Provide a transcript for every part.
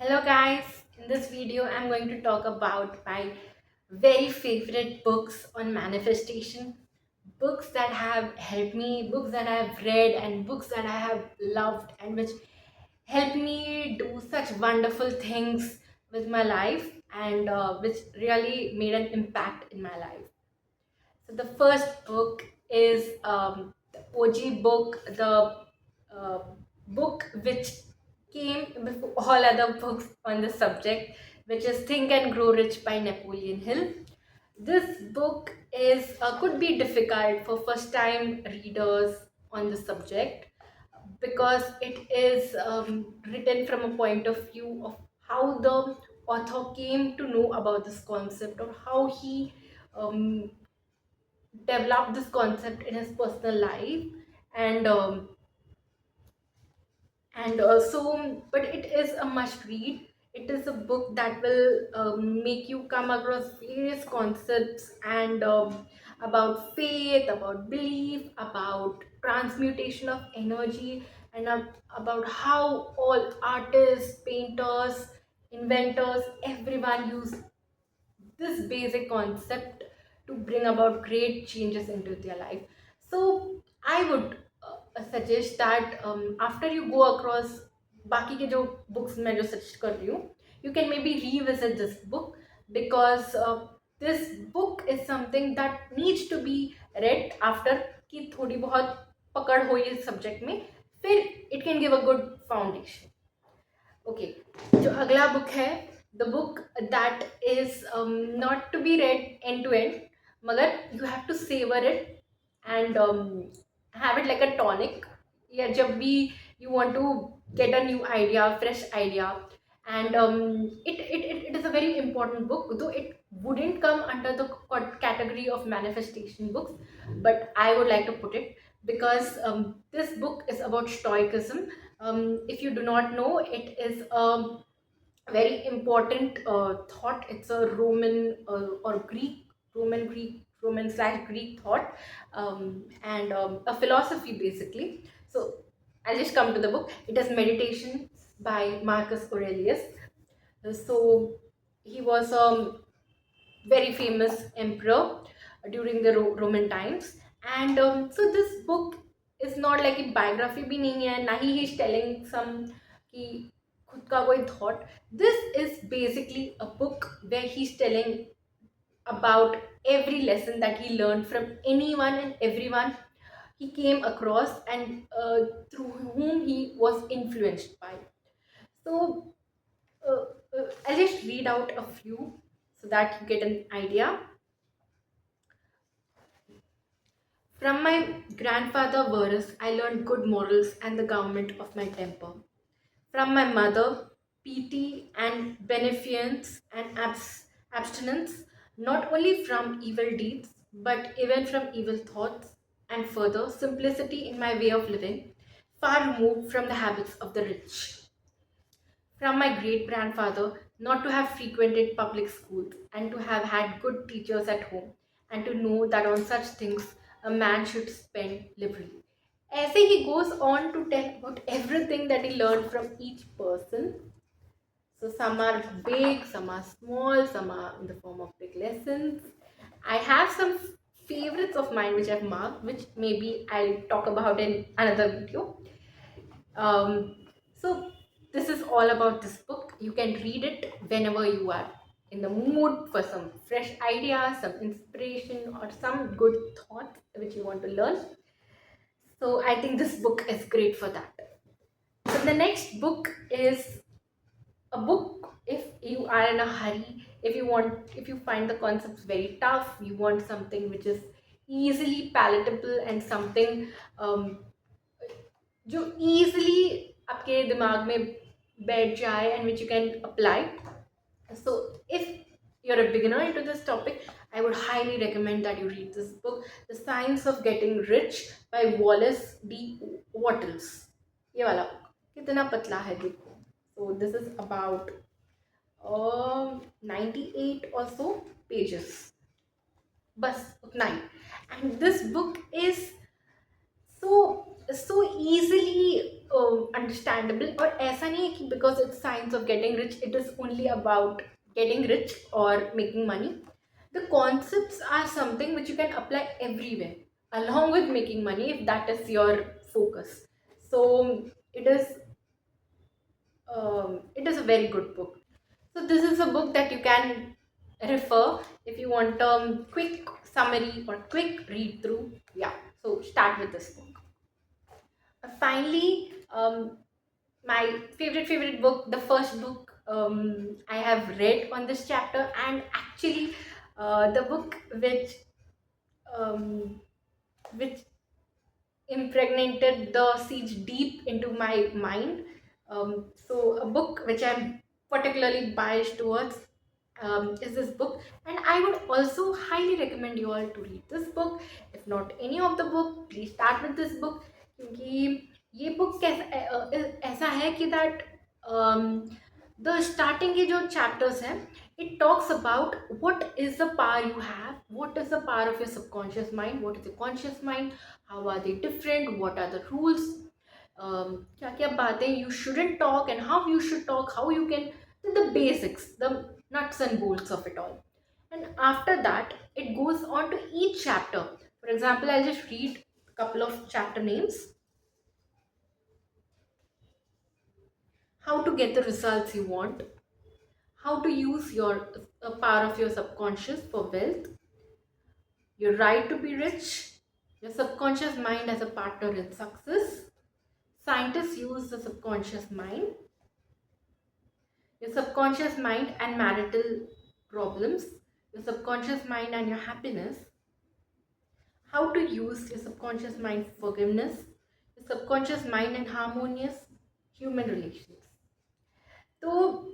Hello guys, in this video I'm going to talk about my very favorite books on manifestation. Books that have helped me, books that I have read and books that I have loved and which helped me do such wonderful things with my life and which really made an impact in my life. So the first book is the OG book, the uh, book which came before all other books on the subject, which is Think and Grow Rich by Napoleon Hill. This book is could be difficult for first time readers on the subject because it is written from a point of view of how the author came to know about this concept or how he um, developed this concept in his personal life and but it is a must read. It is a book that will make you come across various concepts and about faith, about belief, about transmutation of energy, and about how all artists, painters, inventors, everyone use this basic concept to bring about great changes into their life. So I would suggest that after you go across बाकी के जो books मैं जो suggest कर रही हूँ, you can maybe revisit this book because this book is something that needs to be read after कि थोड़ी बहुत पकड़ हो इस subject में, फिर it can give a good foundation. Okay जो अगला बुक है the book that is not to be read end to end मगर you have to savour it and have it like a tonic या जब भी you want to get a new idea, fresh idea, and it is a very important book, though it wouldn't come under the category of manifestation books, but I would like to put it because this book is about stoicism. If you do not know, it is a very important thought. It's a Roman or Greek, Roman slash Greek thought, and a philosophy basically. So I'll just come to the book. It is Meditations by Marcus Aurelius. So he was a very famous emperor during the Roman times, and so this book is not like a biography भी नहीं है ना ही he's telling some कि खुद का कोई thought. This is basically a book where he's telling about every lesson that he learned from anyone and everyone he came across and through whom he was influenced by. So uh, I'll just read out a few so that you get an idea. From my grandfather Varus, I learned good morals and the government of my temper. From my mother, piety and beneficence and abstinence, not only from evil deeds, but even from evil thoughts, and further, simplicity in my way of living, far removed from the habits of the rich. From my great grandfather, not to have frequented public schools and to have had good teachers at home, and to know that on such things a man should spend liberally. As he goes on to tell about everything that he learned from each person. So some are big, some are small, some are in the form of big lessons. I have some favorites of mine which I've marked, which maybe I'll talk about in another video. Um, so this is all about this book. You can read it whenever you are in the mood for some fresh ideas, some inspiration, or some good thoughts which you want to learn. So I think this book is great for that. So the next book is a book if you are in a hurry, if you find the concepts very tough, you want something which is easily palatable and something जो easily आपके दिमाग में बैठ जाए and which you can apply. So if you're a beginner into this topic, I would highly recommend that you read this book, The Science of Getting Rich by Wallace D. Wattles. ये वाला book कितना पतला है देखो. So this is about 98 or so pages. बस उतना ही. And this book is so easily understandable, और ऐसा नहीं है कि because it's science of getting rich it is only about getting rich or making money. The concepts are something which you can apply everywhere along with making money if that is your focus. So it is it is a very good book. So this is a book that you can refer if you want a quick summary or quick read through. Yeah, so start with this book. Finally, my favorite book, the first book I have read on this chapter, and actually the book um, which impregnated the seeds deep into my mind. So a book which I'm particularly biased towards is this book, and I would also highly recommend you all to read this book. If not any of the book, please start with this book, क्योंकि ये book ऐसा है कि that the starting के जो chapters हैं, it talks about what is the power you have, what is the power of your subconscious mind, what is the conscious mind, how are they different, what are the rules, क्या क्या बातें you shouldn't talk and how you should talk, how you can, the basics, the nuts and bolts of it all. And after that it goes on to each chapter. For example, I'll just read a couple of chapter names. How to get the results you want, how to use your power of your subconscious for wealth, your right to be rich, your subconscious mind as a partner in success, scientists use the subconscious mind, your subconscious mind and marital problems, your subconscious mind and your happiness, how to use your subconscious mind for forgiveness, your subconscious mind and harmonious human relations. So,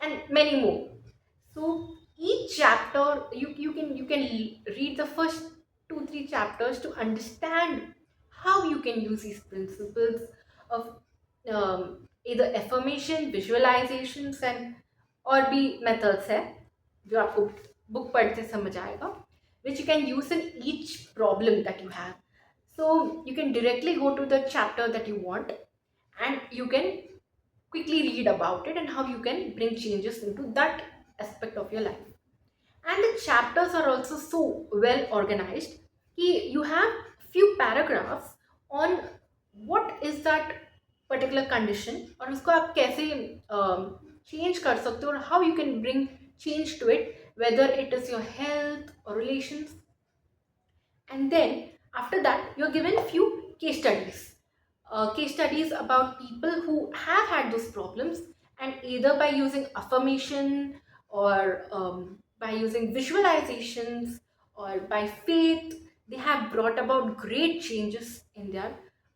and many more. So each chapter you can read the first 2 3 chapters to understand how you can use these principles of either affirmation, visualizations and और भी methods है जो आपको book पढ़ते समझ आएगा, which you can use in each problem that you have. So you can directly go to the chapter that you want and you can quickly read about it and how you can bring changes into that aspect of your life. And the chapters are also so well organized कि you have few paragraphs on what is that particular condition और उसको आप कैसे change कर सकते हो और how you can bring change to it, whether it is your health or relations. And then after that you're given few case studies about people who have had those problems, and either by using affirmation or by using visualizations or by faith they have brought about great changes in their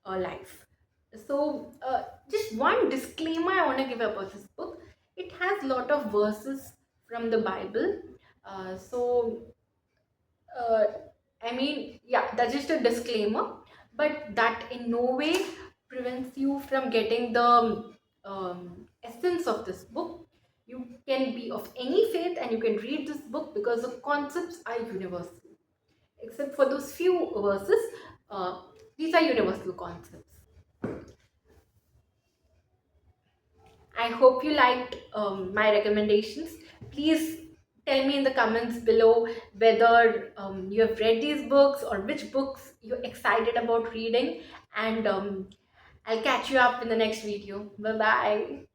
life. So just one disclaimer I want to give about this book: it has a lot of verses from the Bible. So uh, I mean, yeah, that's just a disclaimer, but that in no way prevents you from getting the essence of this book. You can be of any faith and you can read this book because the concepts are universal. Except for those few verses, these are universal concepts. I hope you liked my recommendations. Please tell me in the comments below whether you have read these books or which books you're excited about reading. And I'll catch you up in the next video. Bye bye.